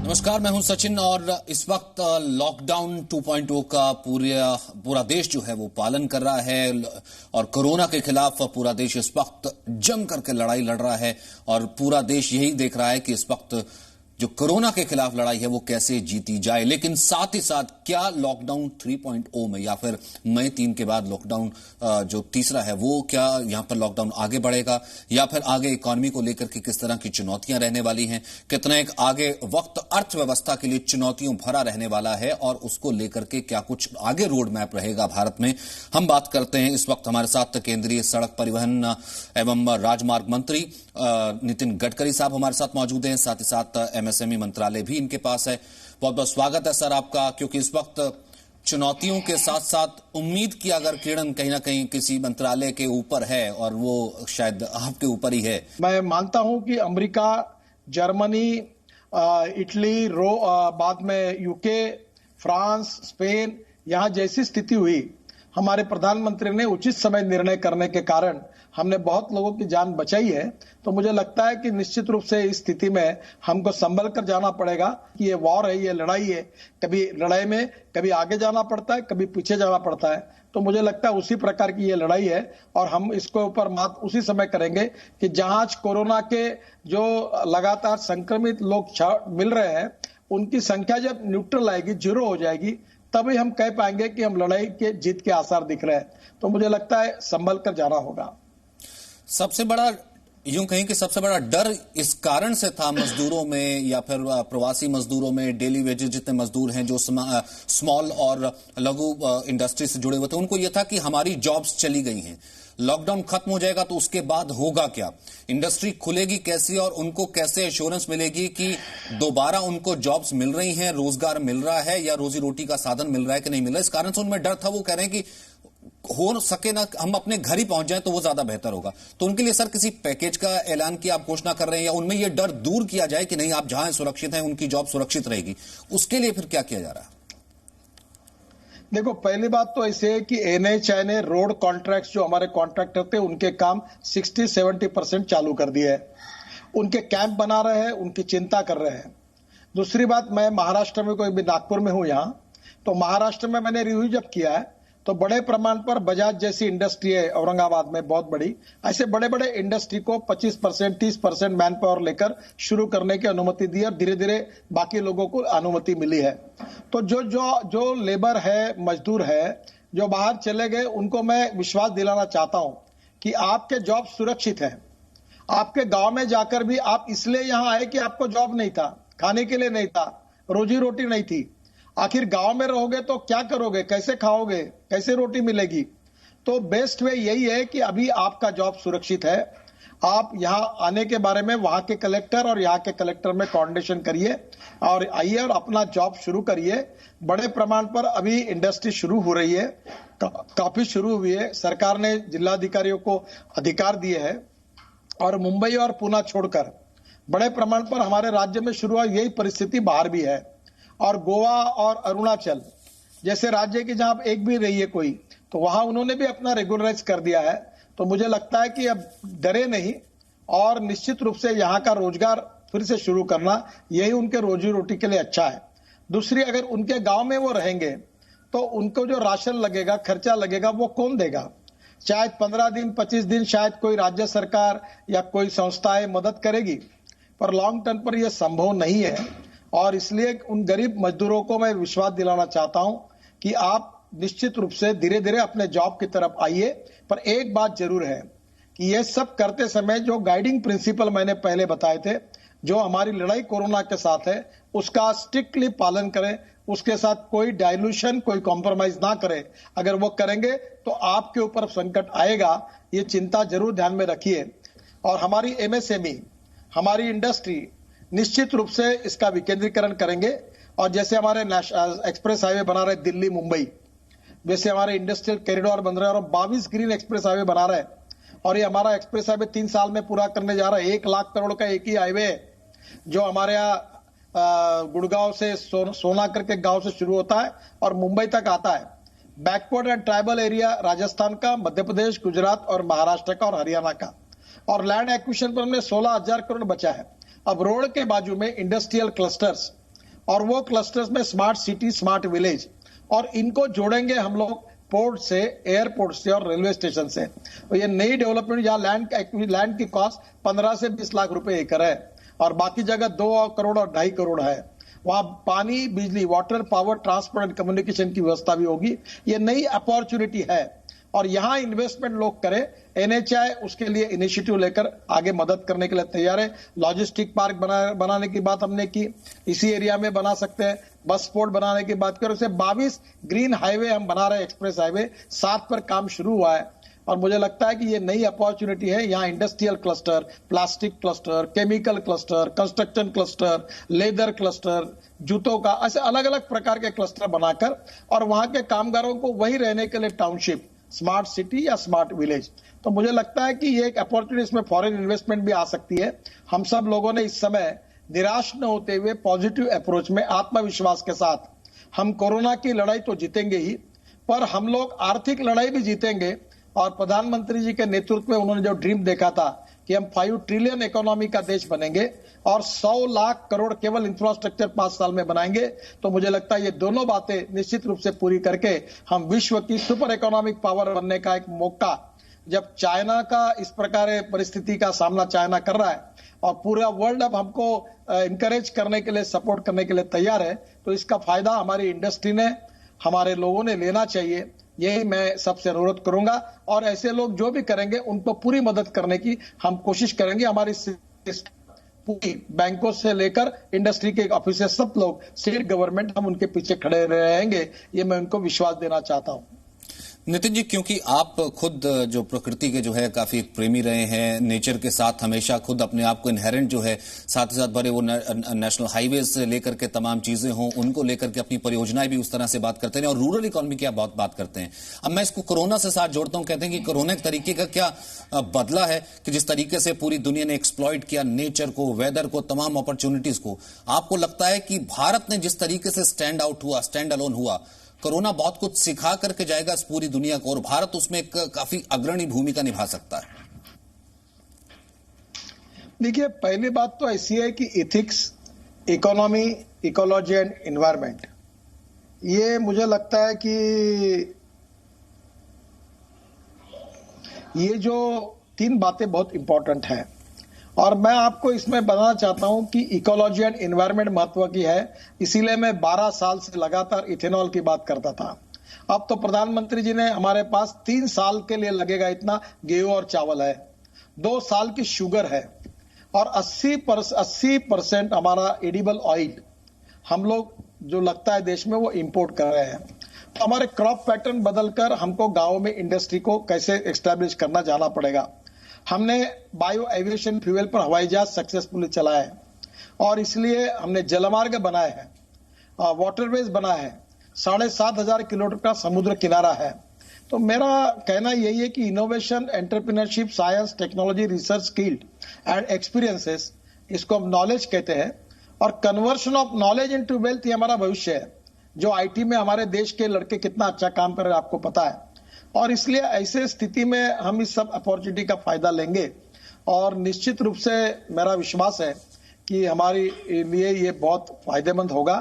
नमस्कार, मैं हूं सचिन और इस वक्त लॉकडाउन 2.0 का पूरा देश जो है वो पालन कर रहा है और कोरोना के खिलाफ पूरा देश इस वक्त जम करके लड़ाई लड़ रहा है और पूरा देश यही देख रहा है कि इस वक्त जो कोरोना के खिलाफ लड़ाई है वो कैसे जीती जाए। लेकिन साथ ही साथ क्या लॉकडाउन 3.0 में या फिर मई 3 के बाद लॉकडाउन जो तीसरा है वो क्या यहां पर लॉकडाउन आगे बढ़ेगा या फिर आगे इकोनॉमी को लेकर के किस तरह की चुनौतियां रहने वाली हैं, कितना एक आगे वक्त अर्थव्यवस्था के लिए चुनौतियों भरा रहने वाला है और उसको लेकर के क्या कुछ आगे रोड मैप रहेगा भारत में, हम बात करते हैं। इस वक्त हमारे साथ केंद्रीय सड़क परिवहन एवं राजमार्ग मंत्री नितिन गडकरी साहब हमारे साथ मौजूद हैं, साथ ही साथ एमएसएमई मंत्रालय भी इनके पास है। बहुत बहुत स्वागत है सर आपका, क्योंकि इस वक्त चुनौतियों के साथ साथ उम्मीद की अगर किरण कहीं ना कहीं किसी मंत्रालय के ऊपर है और वो शायद आपके ऊपर ही है। मैं मानता हूं कि अमेरिका, जर्मनी, इटली, बाद में यूके, फ्रांस, स्पेन, यहां जैसी स्थिति हुई, हमारे प्रधानमंत्री ने उचित समय निर्णय करने के कारण हमने बहुत लोगों की जान बचाई है। तो मुझे लगता है कि निश्चित रूप से इस स्थिति में हमको संभल कर जाना पड़ेगा कि ये वॉर है, ये लड़ाई है। कभी लड़ाई में कभी आगे जाना पड़ता है, कभी पीछे जाना पड़ता है। तो मुझे लगता है उसी प्रकार की ये लड़ाई है और हम इसके ऊपर मात उसी समय करेंगे कि जहां कोरोना के जो लगातार संक्रमित लोग मिल रहे हैं, उनकी संख्या जब न्यूट्रल आएगी, जीरो हो जाएगी, तभी हम कह पाएंगे कि हम लड़ाई के जीत के आसार दिख रहे हैं। तो मुझे लगता है संभल कर जाना होगा। सबसे बड़ा यूं कहें कि सबसे बड़ा डर इस कारण से था मजदूरों में या फिर प्रवासी मजदूरों में, डेली वेजेस जितने मजदूर हैं जो स्मॉल और लघु इंडस्ट्री से जुड़े हुए थे, उनको यह था कि हमारी जॉब्स चली गई हैं, लॉकडाउन खत्म हो जाएगा तो उसके बाद होगा क्या, इंडस्ट्री खुलेगी कैसी और उनको कैसे एश्योरेंस मिलेगी कि दोबारा उनको जॉब्स मिल रही हैं, रोजगार मिल रहा है या रोजी रोटी का साधन मिल रहा है कि नहीं मिल रहा है। इस कारण से उनमें डर था। वो कह रहे हैं कि हो सके ना हम अपने घर ही पहुंच जाएं तो वो ज्यादा बेहतर होगा। तो उनके लिए सर किसी पैकेज का ऐलान की आप घोषणा कर रहे हैं या उनमें ये डर दूर किया जाए कि नहीं आप जहां सुरक्षित हैं उनकी जॉब सुरक्षित रहेगी, उसके लिए फिर क्या किया जा रहा है? देखो, पहली बात तो ऐसे है कि एनएचआई ने रोड कॉन्ट्रैक्ट्स जो हमारे कॉन्ट्रैक्टर थे उनके काम 60-70% चालू कर दिए है। उनके कैंप बना रहे हैं, उनकी चिंता कर रहे हैं। दूसरी बात, मैं महाराष्ट्र में कोई भी नागपुर में हूं यहां, तो महाराष्ट्र में मैंने रिव्यू जब किया है तो बड़े प्रमाण पर बजाज जैसी इंडस्ट्री है औरंगाबाद में बहुत बड़ी, ऐसे बड़े बड़े इंडस्ट्री को 25% 30% मैन पावर लेकर शुरू करने की अनुमति दी और धीरे धीरे बाकी लोगों को अनुमति मिली है। तो जो लेबर है, मजदूर है, जो बाहर चले गए, उनको मैं विश्वास दिलाना चाहता हूं कि आपके जॉब सुरक्षित है। आपके गांव में जाकर भी आप इसलिए यहां आए कि आपको जॉब नहीं था, खाने के लिए नहीं था, रोजी रोटी नहीं थी। आखिर गांव में रहोगे तो क्या करोगे, कैसे खाओगे, कैसे रोटी मिलेगी? तो बेस्ट वे यही है कि अभी आपका जॉब सुरक्षित है। आप यहां आने के बारे में वहां के कलेक्टर और यहां के कलेक्टर में कोऑर्डिनेशन करिए और आइए और अपना जॉब शुरू करिए। बड़े प्रमाण पर अभी इंडस्ट्री शुरू हो रही है, काफी शुरू हुई है। सरकार ने जिलाधिकारियों को अधिकार दिए हैं और मुंबई और पुणे छोड़कर बड़े प्रमाण पर हमारे राज्य में शुरू हुआ। यही परिस्थिति बाहर भी है और गोवा और अरुणाचल जैसे राज्य की जहां एक भी रही है कोई, तो वहां उन्होंने भी अपना रेगुलराइज कर दिया है। तो मुझे लगता है कि अब डरे नहीं और निश्चित रूप से यहां का रोजगार फिर से शुरू करना यही उनके रोजी रोटी के लिए अच्छा है। दूसरी, अगर उनके गांव में वो रहेंगे तो उनको जो राशन लगेगा, खर्चा लगेगा, वो कौन देगा? शायद 15 दिन 25 दिन शायद कोई राज्य सरकार या कोई संस्थाएं मदद करेगी, पर लॉन्ग टर्म पर यह संभव नहीं है। और इसलिए उन गरीब मजदूरों को मैं विश्वास दिलाना चाहता हूं कि आप निश्चित रूप से धीरे धीरे अपने जॉब की तरफ आइए। पर एक बात जरूर है कि ये सब करते समय जो गाइडिंग प्रिंसिपल मैंने पहले बताए थे, जो हमारी लड़ाई कोरोना के साथ है, उसका स्ट्रिक्टली पालन करें। उसके साथ कोई डाइल्यूशन, कोई कॉम्प्रोमाइज ना करें। अगर वो करेंगे तो आपके ऊपर संकट आएगा, ये चिंता जरूर ध्यान में रखिए। और हमारी एमएसएमई, हमारी इंडस्ट्री निश्चित रूप से इसका विकेंद्रीकरण करेंगे। और जैसे हमारे एक्सप्रेस हाईवे बना रहे दिल्ली मुंबई, वैसे हमारे इंडस्ट्रियल कॉरिडोर बन रहे हैं और 22 ग्रीन एक्सप्रेस हाईवे बना रहे हैं। और ये हमारा एक्सप्रेस हाईवे 3 साल में पूरा करने जा रहा है। 1 लाख करोड़ का एक ही हाईवे है जो हमारे यहाँ गुड़गांव से सोनाकर के गांव से शुरू होता है और मुंबई तक आता है। Backward and tribal area Rajasthan का, मध्य प्रदेश, गुजरात और महाराष्ट्र का और हरियाणा का। और लैंड एक्विजिशन पर हमने 16,000 करोड़ बचा है। अब रोड के बाजू में इंडस्ट्रियल क्लस्टर्स और वो क्लस्टर्स में स्मार्ट सिटी, स्मार्ट विलेज, और इनको जोड़ेंगे हम लोग पोर्ट से, एयरपोर्ट से और रेलवे स्टेशन से। और ये नई डेवलपमेंट, जहां लैंड की कॉस्ट 15 से 20 लाख रुपए एकड़ है और बाकी जगह 2 करोड़ और 2.5 करोड़ है, वहां पानी, बिजली, water, power, transport and communication की व्यवस्था भी होगी। ये नई अपॉर्चुनिटी है और यहां इन्वेस्टमेंट लोग करें। एनएचआई उसके लिए इनिशिएटिव लेकर आगे मदद करने के लिए तैयार है। लॉजिस्टिक पार्क बनाने की बात हमने की, इसी एरिया में बना सकते हैं। बस पोर्ट बनाने की बात करें, उसे 22 ग्रीन हाईवे हम बना रहे हैं, एक्सप्रेस हाईवे 7 पर काम शुरू हुआ है और मुझे लगता है कि ये नई अपॉर्चुनिटी है। यहाँ industrial cluster, plastic cluster, chemical cluster, construction cluster, leather cluster, जूतों का, ऐसे अलग अलग प्रकार के क्लस्टर बनाकर और वहां के कामगारों को वही रहने के लिए टाउनशिप, स्मार्ट सिटी या स्मार्ट विलेज। तो मुझे लगता है कि ये एक अपॉर्चुनिटी, इसमें फॉरेन इन्वेस्टमेंट भी आ सकती है। हम सब लोगों ने इस समय निराश न होते हुए पॉजिटिव अप्रोच में आत्मविश्वास के साथ, हम कोरोना की लड़ाई तो जीतेंगे ही, पर हम लोग आर्थिक लड़ाई भी जीतेंगे। और प्रधानमंत्री जी के नेतृत्व में उन्होंने जो ड्रीम देखा था कि हम 5 ट्रिलियन इकोनॉमी का देश बनेंगे और 100 लाख करोड़ केवल इंफ्रास्ट्रक्चर 5 साल में बनाएंगे, तो मुझे लगता है ये दोनों बातें निश्चित रूप से पूरी करके हम विश्व की सुपर इकोनॉमिक पावर बनने का एक मौका, जब चाइना का इस प्रकार परिस्थिति का सामना चाइना कर रहा है और पूरा वर्ल्ड अब हमको इंकरेज करने के लिए, सपोर्ट करने के लिए तैयार है, तो इसका फायदा हमारी इंडस्ट्री ने, हमारे लोगों ने लेना चाहिए। यही मैं सबसे अनुरोध करूंगा और ऐसे लोग जो भी करेंगे उनको पूरी मदद करने की हम कोशिश करेंगे। हमारी पूरी बैंकों से लेकर इंडस्ट्री के ऑफिसर, सब लोग, स्टेट गवर्नमेंट, हम उनके पीछे खड़े रहेंगे, ये मैं उनको विश्वास देना चाहता हूं। नितिन जी, क्योंकि आप खुद जो प्रकृति के जो है काफी प्रेमी रहे हैं, नेचर के साथ हमेशा खुद अपने आप को इनहेरेंट जो है, साथ ही साथ बड़े वो नेशनल हाईवे से लेकर के तमाम चीजें हों, उनको लेकर के अपनी परियोजनाएं भी उस तरह से बात करते हैं और रूरल इकोनॉमी की आप बहुत बात करते हैं। अब मैं इसको कोरोना से साथ जोड़ता हूं। कहते हैं कि कोरोना एक तरीके का क्या बदला है कि जिस तरीके से पूरी दुनिया ने एक्सप्लॉइट किया नेचर को, वेदर को, तमाम अपॉर्चुनिटीज को, आपको लगता है कि भारत ने जिस तरीके से स्टैंड आउट हुआ, स्टैंड अलोन हुआ, कोरोना बहुत कुछ सिखा करके जाएगा इस पूरी दुनिया को और भारत उसमें एक काफी अग्रणी भूमिका निभा सकता है? देखिए, पहली बात तो ऐसी है कि ethics, economy, ecology and environment, ये मुझे लगता है कि ये जो 3 बातें बहुत इंपॉर्टेंट हैं और मैं आपको इसमें बताना चाहता हूं कि इकोलॉजी एंड एनवायरनमेंट महत्व की है। इसीलिए मैं 12 साल से लगातार इथेनॉल की बात करता था। अब तो प्रधानमंत्री जी ने हमारे पास 3 साल के लिए लगेगा इतना गेहूं और चावल है, 2 साल की शुगर है और 80% हमारा एडिबल ऑयल हम लोग जो लगता है देश में वो इंपोर्ट कर रहे हैं। तो हमारे क्रॉप पैटर्न बदलकर हमको गांव में इंडस्ट्री को कैसे एस्टैब्लिश करना जाना पड़ेगा। हमने बायो एविएशन फ्यूल पर हवाई जहाज सक्सेसफुली चलाया है और इसलिए हमने जलमार्ग बनाए हैं, वाटरवेज बनाए हैं, 7,500 किलोमीटर का समुद्र किनारा है। तो मेरा कहना यही है कि innovation, entrepreneurship, science, technology, research, skilled and experiences, इसको हम नॉलेज कहते हैं, और conversion of knowledge into wealth, ये हमारा भविष्य है। जो आईटी में हमारे देश के लड़के कितना अच्छा काम कर रहे हैं आपको पता है, और इसलिए ऐसे स्थिति में हम इस सब अपॉर्चुनिटी का फायदा लेंगे और निश्चित रूप से मेरा विश्वास है कि हमारे लिए ये बहुत फायदेमंद होगा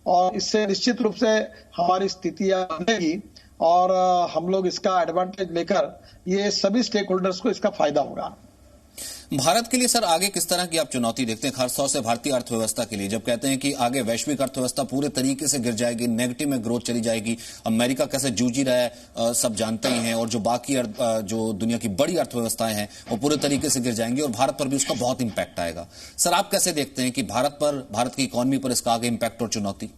और इससे निश्चित रूप से हमारी स्थितियां बनेगी और हम लोग इसका एडवांटेज लेकर ये सभी स्टेक होल्डर्स को इसका फायदा होगा। भारत के लिए सर आगे किस तरह की आप चुनौती देखते हैं, खासतौर से भारतीय अर्थव्यवस्था के लिए, जब कहते हैं कि आगे वैश्विक अर्थव्यवस्था पूरे तरीके से गिर जाएगी, नेगेटिव में ग्रोथ चली जाएगी, अमेरिका कैसे जूझ रहा है सब जानते ही हैं, और जो बाकी जो दुनिया की बड़ी अर्थव्यवस्थाएं हैं वो पूरे तरीके से गिर जाएंगी और भारत पर भी उसका बहुत इंपैक्ट आएगा। सर आप कैसे देखते हैं कि भारत पर, भारत की इकोनॉमी पर इसका आगे इंपैक्ट और चुनौती?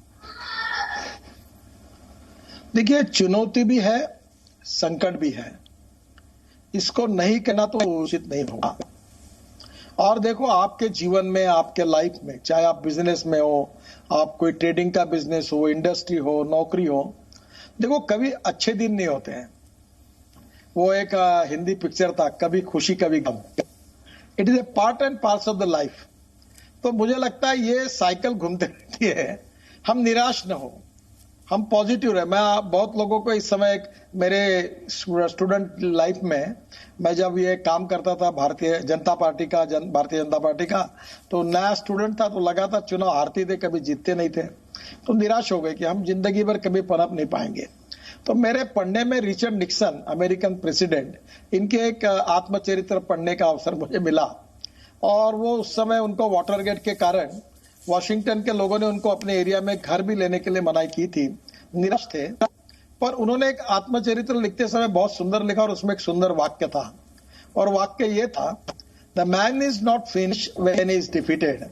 देखिए, चुनौती भी है, संकट भी है, इसको नहीं कहना तो उचित नहीं होगा। और देखो, आपके जीवन में, आपके लाइफ में, चाहे आप बिजनेस में हो, आप कोई ट्रेडिंग का बिजनेस हो, इंडस्ट्री हो, नौकरी हो, देखो कभी अच्छे दिन नहीं होते हैं। वो एक हिंदी पिक्चर था, कभी खुशी कभी गम। It is a part and parts of the life. तो मुझे लगता है ये साइकिल घूमते रहती है, हम निराश न हो, हम पॉजिटिव रहे। मैं बहुत लोगों को इस समय मेरे स्टूडेंट लाइफ में, मैं जब ये काम करता था भारतीय जनता पार्टी का, तो नया स्टूडेंट था, तो लगातार चुनाव हारते थे, कभी जीतते नहीं थे, तो निराश हो गए कि हम जिंदगी भर कभी पनप नहीं पाएंगे। तो मेरे पढ़ने में रिचर्ड निक्सन, अमेरिकन प्रेसिडेंट, इनके एक आत्मचरित्र पढ़ने का अवसर मुझे मिला, और वो उस समय उनको वाटरगेट के कारण वॉशिंगटन के लोगों ने उनको अपने एरिया में घर भी लेने के लिए मनाही की थी, निराश थे। पर उन्होंने एक आत्मचरित्र लिखते समय बहुत सुंदर लिखा, और उसमें एक सुंदर वाक्य था, और वाक्य ये था, the man is not finish when he is defeated,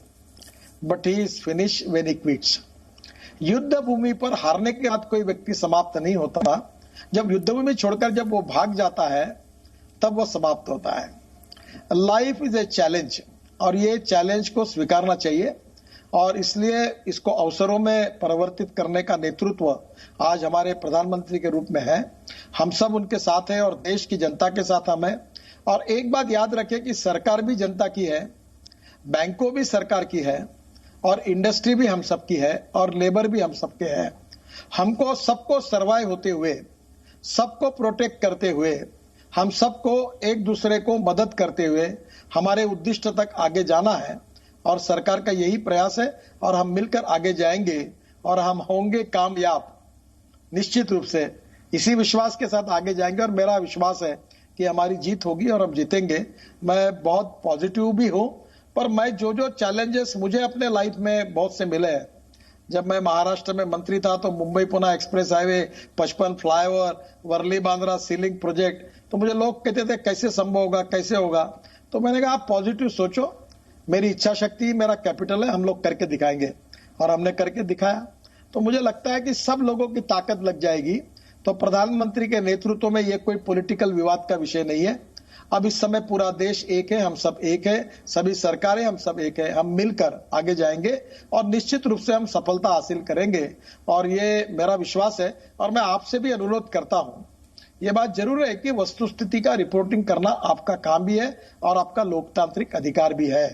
but he is finish when he quits. युद्ध भूमि पर हारने के बाद कोई व्यक्ति समाप्त नहीं होता, जब युद्ध भूमि छोड़कर जब वो भाग जाता है तब वो समाप्त होता है। लाइफ इज ए चैलेंज, और ये चैलेंज को स्वीकारना चाहिए, और इसलिए इसको अवसरों में परिवर्तित करने का नेतृत्व आज हमारे प्रधानमंत्री के रूप में है। हम सब उनके साथ हैं, और देश की जनता के साथ हम हैं। और एक बात याद रखें कि सरकार भी जनता की है, बैंकों भी सरकार की है, और इंडस्ट्री भी हम सबकी है, और लेबर भी हम सबके है। हमको सबको सर्वाइव होते हुए, सबको प्रोटेक्ट करते हुए, हम सबको एक दूसरे को मदद करते हुए हमारे उद्दिष्ट तक आगे जाना है, और सरकार का यही प्रयास है, और हम मिलकर आगे जाएंगे, और हम होंगे कामयाब निश्चित रूप से। इसी विश्वास के साथ आगे जाएंगे, और मेरा विश्वास है कि हमारी जीत होगी और हम जीतेंगे। मैं बहुत पॉजिटिव भी हूं, पर मैं जो चैलेंजेस मुझे अपने लाइफ में बहुत से मिले हैं, जब मैं महाराष्ट्र में मंत्री था तो Mumbai Pune express highway, 55 flyover, Worli Bandra sea link project, तो मुझे लोग कहते थे कैसे संभव होगा, कैसे होगा। तो मैंने कहा आप पॉजिटिव सोचो, मेरी इच्छा शक्ति मेरा कैपिटल है, हम लोग करके दिखाएंगे, और हमने करके दिखाया। तो मुझे लगता है कि सब लोगों की ताकत लग जाएगी। तो प्रधानमंत्री के नेतृत्व में ये कोई पॉलिटिकल विवाद का विषय नहीं है। अब इस समय पूरा देश एक है, हम सब एक है, सभी सरकारें हम सब एक है, हम मिलकर आगे जाएंगे, और निश्चित रूप से हम सफलता हासिल करेंगे, और ये मेरा विश्वास है। और मैं आपसे भी अनुरोध करता हूं, ये बात जरूर है कि वस्तुस्थिति का रिपोर्टिंग करना आपका काम भी है, और आपका लोकतांत्रिक अधिकार भी है,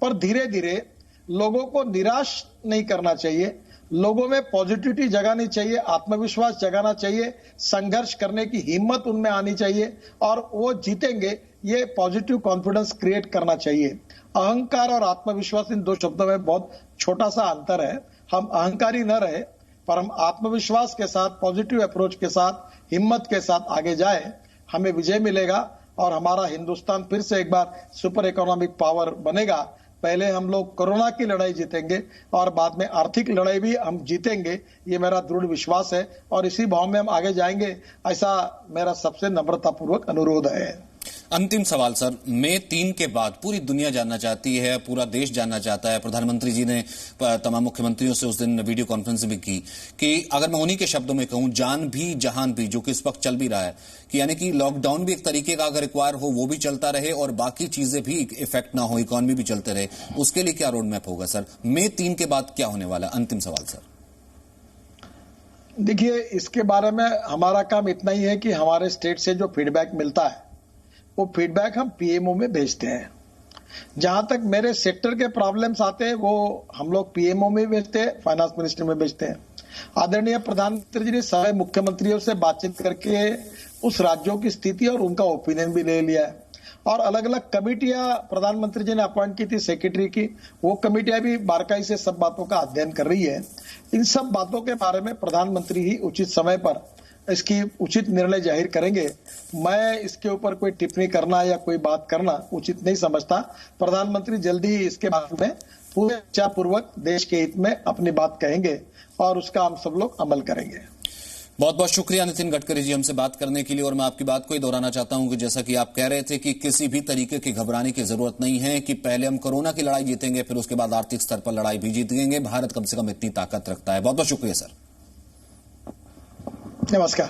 पर धीरे धीरे लोगों को निराश नहीं करना चाहिए, लोगों में पॉजिटिविटी जगानी चाहिए, आत्मविश्वास जगाना चाहिए, संघर्ष करने की हिम्मत उनमें आनी चाहिए, और वो जीतेंगे, ये पॉजिटिव कॉन्फिडेंस क्रिएट करना चाहिए। अहंकार और आत्मविश्वास, इन दो शब्दों में बहुत छोटा सा अंतर है। हम अहंकारी न रहे, पर हम आत्मविश्वास के साथ, पॉजिटिव अप्रोच के साथ, हिम्मत के साथ आगे जाए, हमें विजय मिलेगा, और हमारा हिंदुस्तान फिर से एक बार सुपर इकोनॉमिक पावर बनेगा। पहले हम लोग कोरोना की लड़ाई जीतेंगे, और बाद में आर्थिक लड़ाई भी हम जीतेंगे, ये मेरा दृढ़ विश्वास है, और इसी भाव में हम आगे जाएंगे, ऐसा मेरा सबसे नम्रतापूर्वक अनुरोध है। अंतिम सवाल सर, मई 3 के बाद पूरी दुनिया जानना चाहती है, पूरा देश जानना चाहता है। प्रधानमंत्री जी ने तमाम मुख्यमंत्रियों से उस दिन वीडियो कॉन्फ्रेंस भी की कि अगर मैं उन्हीं के शब्दों में कहूं, जान भी जहान भी, जो कि इस वक्त चल भी रहा है, कि यानी कि लॉकडाउन भी एक तरीके का अगर रिक्वायर हो वो भी चलता रहे, और बाकी चीजें भी इफेक्ट ना हो, इकोनॉमी भी चलते रहे, उसके लिए क्या रोड मैप होगा सर? मई 3 के बाद क्या होने वाला? अंतिम सवाल सर। देखिए, इसके बारे में हमारा काम इतना ही है कि हमारे स्टेट से जो फीडबैक मिलता है, वो फीडबैक हम पीएमओ में भेजते हैं। जहां तक मेरे सेक्टर के प्रॉब्लम्स आते हैं, वो हम लोग पीएमओ में भेजते हैं, फाइनेंस मिनिस्ट्री में भेजते हैं। आदरणीय प्रधानमंत्री जी ने सारे मुख्यमंत्रियों से बातचीत करके उस राज्यों की स्थिति और उनका ओपिनियन भी ले लिया है, और अलग अलग कमेटियां प्रधानमंत्री जी ने अपॉइंट की थी सेक्रेटरी की, वो कमेटियां भी बारीकाई से सब बातों का अध्ययन कर रही है। इन सब बातों के बारे में प्रधानमंत्री ही उचित समय पर इसकी उचित निर्णय जाहिर करेंगे। मैं इसके ऊपर कोई टिप्पणी करना या कोई बात करना उचित नहीं समझता। प्रधानमंत्री जल्दी ही इसके बारे में पूरे विचारपूर्वक देश के हित में अपनी बात कहेंगे, और उसका हम सब लोग अमल करेंगे। बहुत बहुत शुक्रिया नितिन गडकरी जी हमसे बात करने के लिए। और मैं आपकी बात को ही दोहराना चाहता हूं कि जैसा कि आप कह रहे थे कि किसी भी तरीके की घबराने की जरूरत नहीं है, कि पहले हम कोरोना की लड़ाई जीतेंगे, फिर उसके बाद आर्थिक स्तर पर लड़ाई भी जीतेंगे। भारत कम से कम इतनी ताकत रखता है। बहुत बहुत शुक्रिया सर। नमस्कार।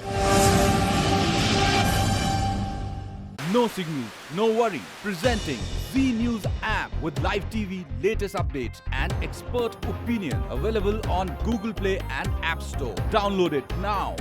No signal, no worry. Presenting Z News app with live TV, latest updates and expert opinion. Available on Google Play and App Store. Download it now.